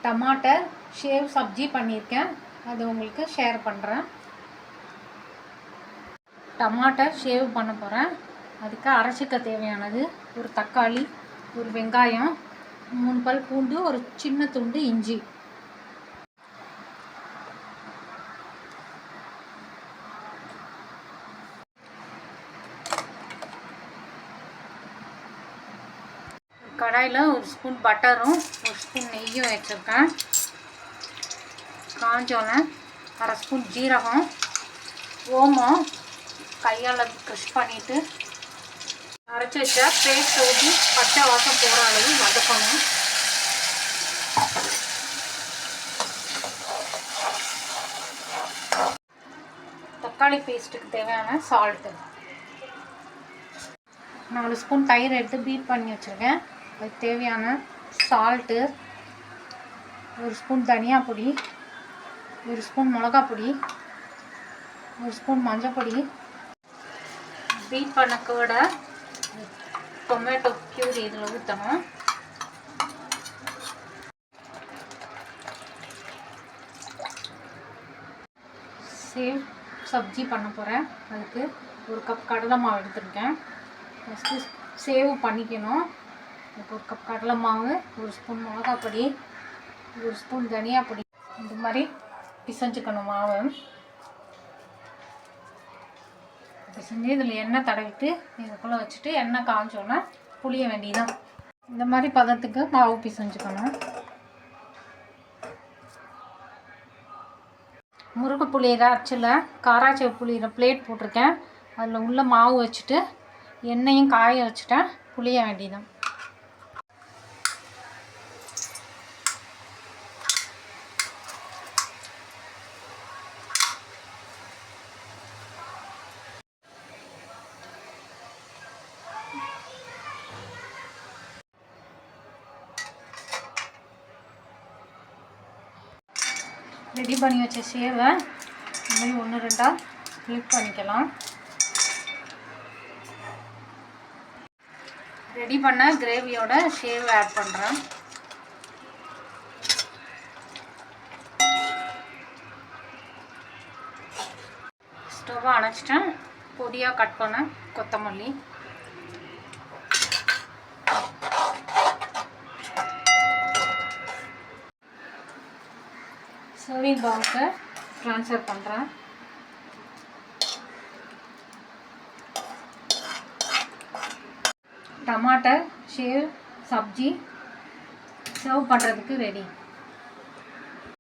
டமாட்டர் shave sabzi பண்ணியிருக்கேன், அது உங்களுக்கு ஷேர் பண்ணுறேன். டமாட்டர் ஷேவ் பண்ண போகிறேன். அதுக்கு அரைச்சிக்க தேவையானது ஒரு தக்காளி, ஒரு வெங்காயம், 3 பல் பூண்டு, ஒரு சின்ன துண்டு இஞ்சி. கடாயில் ஒரு ஸ்பூன் பட்டரும் ஒரு ஸ்பூன் நெய்யும் வச்சுருக்கேன். காஞ்சோன்னே அரை ஸ்பூன் ஜீரகம், ஓமம் கையால் க்ரஷ் பண்ணிவிட்டு அரைச்சி வச்சா பேஸ்ட்டை ஊற்றி பச்சை வாசம் போகிற அளவு வதக்கணும். தக்காளி பேஸ்ட்டுக்கு தேவையான சால்ட்டு, 4 ஸ்பூன் தயிர் எடுத்து பீட் பண்ணி வச்சுருக்கேன். அதுக்கு தேவையான சால்ட்டு, 1 ஸ்பூன் தனியா பொடி, 1 ஸ்பூன் மிளகா பொடி, 1 ஸ்பூன் மஞ்சள் பொடி, பீட் பண்ண கூட டொமேட்டோ பியூரி இதில் ஊற்றணும். சேவ் சப்ஜி பண்ண போகிறேன். அதுக்கு 1 கப் கடலை மாவு எடுத்துருக்கேன். ஃபஸ்ட்டு சேவ் பண்ணிக்கணும். அதுக்கு 1 கப் கடலை மாவு, 1 ஸ்பூன் மிளகா பொடி, 1 ஸ்பூன் தனியா பொடி, இந்த மாதிரி பிசைஞ்சுக்கணும் மாவு. பிசைஞ்சு இதில் எண்ணெய் தடவிட்டு இதுக்குள்ளே வச்சுட்டு எண்ணெய் காஞ்சோன்னா புளிய வேண்டியதான். இந்த மாதிரி பதத்துக்கு மாவு பிசைஞ்சுக்கணும். முருங்கை புளியிற அச்சில் காராச்சேவு புளியிற பிளேட் போட்டிருக்கேன். அதில் உள்ள மாவு வச்சுட்டு எண்ணெயும் காய வச்சுட்டேன், புளிய வேண்டியதான். ரெடி பண்ணி வச்ச சேவை இந்த மாதிரி 1-2 ஃபிளிப் பண்ணிக்கலாம். ரெடி பண்ண கிரேவியோட ஷேவ் ஆட் பண்ணுறேன். ஸ்டவ்வை அணைச்சிட்டேன். பொடியாக கட் பண்ண கொத்தமல்லி, சர்விங் பவுலுக்கு ட்ரான்ஸ்ஃபர் பண்ணுறேன். டமாட்டர் ஷேவ் சப்ஜி சர்வ் பண்ணுறதுக்கு ரெடி.